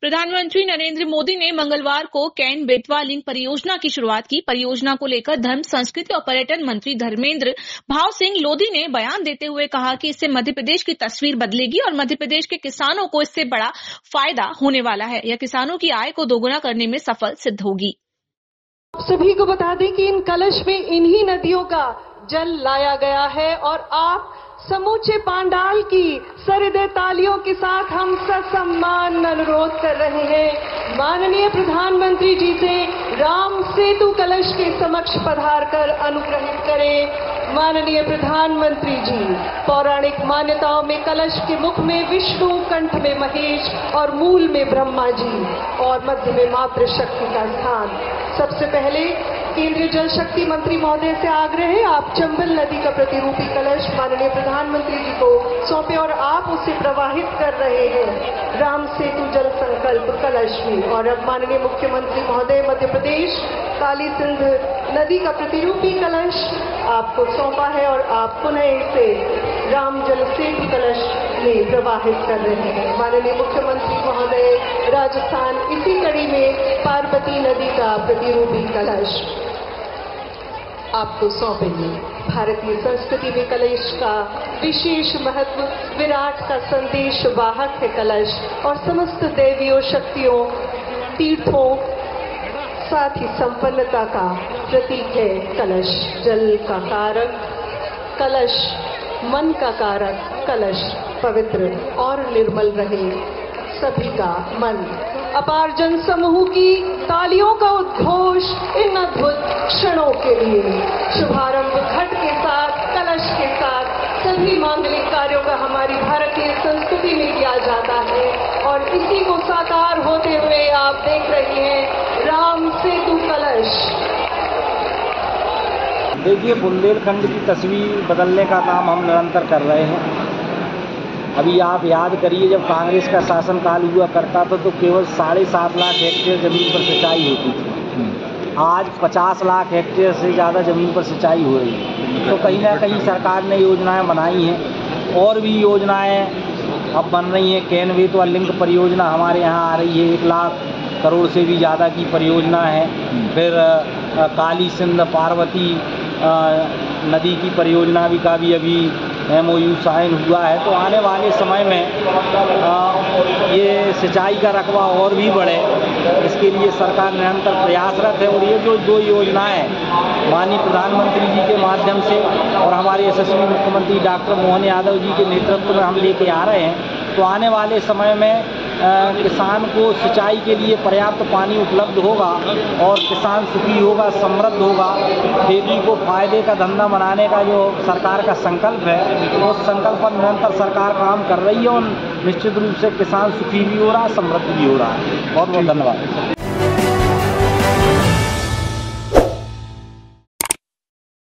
प्रधानमंत्री नरेंद्र मोदी ने मंगलवार को कैन बेतवा लिंक परियोजना की शुरुआत की। परियोजना को लेकर धर्म, संस्कृति और पर्यटन मंत्री धर्मेंद्र भाव सिंह लोधी ने बयान देते हुए कहा कि इससे मध्य प्रदेश की तस्वीर बदलेगी और मध्य प्रदेश के किसानों को इससे बड़ा फायदा होने वाला है। यह किसानों की आय को दोगुना करने में सफल सिद्ध होगी। सभी को बता दें कि इन कलश में इन्हीं नदियों का जल लाया गया है और आप समूचे पांडाल की सरदे तालियों के साथ हम ससम्मान अनुरोध कर रहे हैं माननीय प्रधानमंत्री जी से राम सेतु कलश के समक्ष पधार कर अनुग्रहित करें। माननीय प्रधानमंत्री जी, पौराणिक मान्यताओं में कलश के मुख में विष्णु, कंठ में महेश और मूल में ब्रह्मा जी और मध्य में मातृशक्ति का स्थान। सबसे पहले केंद्रीय जल शक्ति मंत्री महोदय से आग्रह है, आप चंबल नदी का प्रतिरूपी कलश माननीय प्रधानमंत्री जी को सौंपे और आप उसे प्रवाहित कर रहे हैं राम सेतु जल संकल्प कलश में। और अब माननीय मुख्यमंत्री महोदय मध्य प्रदेश काली सिंध नदी का प्रतिरूपी कलश आपको सौंपा है और आप पुनः इसे राम जल सेतु कलश में प्रवाहित कर रहे हैं। माननीय मुख्यमंत्री महोदय राजस्थान इसी कड़ी में पार्वती नदी का प्रतिरूपी कलश आपको सौंपेंगे। भारतीय संस्कृति में कलश का विशेष महत्व, विराट का संदेश वाहक है कलश और समस्त दैवीय शक्तियों, तीर्थों, साथ ही संपन्नता का प्रतीक है कलश। जल का कारक कलश, मन का कारक कलश पवित्र और निर्मल रहे सभी का मन। अपार जन समूह की तालियों का उद्घोष इन अद्भुत क्षणों के लिए। शुभारंभ घट के साथ, कलश के साथ सभी मांगलिक कार्यों का हमारी भारतीय संस्कृति में किया जाता है और इसी को साकार होते हुए आप देख रहे हैं राम सेतु कलश। देखिए, बुंदेलखंड की तस्वीर बदलने का काम हम निरंतर कर रहे हैं। अभी आप याद करिए, जब कांग्रेस का शासनकाल हुआ करता था तो केवल 7.5 लाख हेक्टेयर जमीन पर सिंचाई होती थी। आज 50 लाख हेक्टेयर से ज़्यादा जमीन पर सिंचाई हो रही है। तो कहीं ना कहीं सरकार ने योजनाएं बनाई हैं और भी योजनाएं अब बन रही हैं। कैन बेतवा लिंक परियोजना हमारे यहाँ आ रही है, 1 लाख करोड़ से भी ज़्यादा की परियोजना है। फिर काली सिंध पार्वती नदी की परियोजना का भी अभी MOU साइन हुआ है। तो आने वाले समय में ये सिंचाई का रकबा और भी बढ़े, इसके लिए सरकार निरंतर प्रयासरत है। और ये जो 2 योजनाएं माननीय प्रधानमंत्री जी के माध्यम से और हमारे यशस्वी मुख्यमंत्री डॉक्टर मोहन यादव जी के नेतृत्व में हम लेके आ रहे हैं, तो आने वाले समय में किसान को सिंचाई के लिए पर्याप्त पानी उपलब्ध होगा और किसान सुखी होगा, समृद्ध होगा। खेती को फायदे का धंधा बनाने का जो सरकार का संकल्प है, उस संकल्प पर निरंतर सरकार काम कर रही है और निश्चित रूप से किसान सुखी भी हो रहा है, समृद्ध भी हो रहा है। बहुत बहुत धन्यवाद।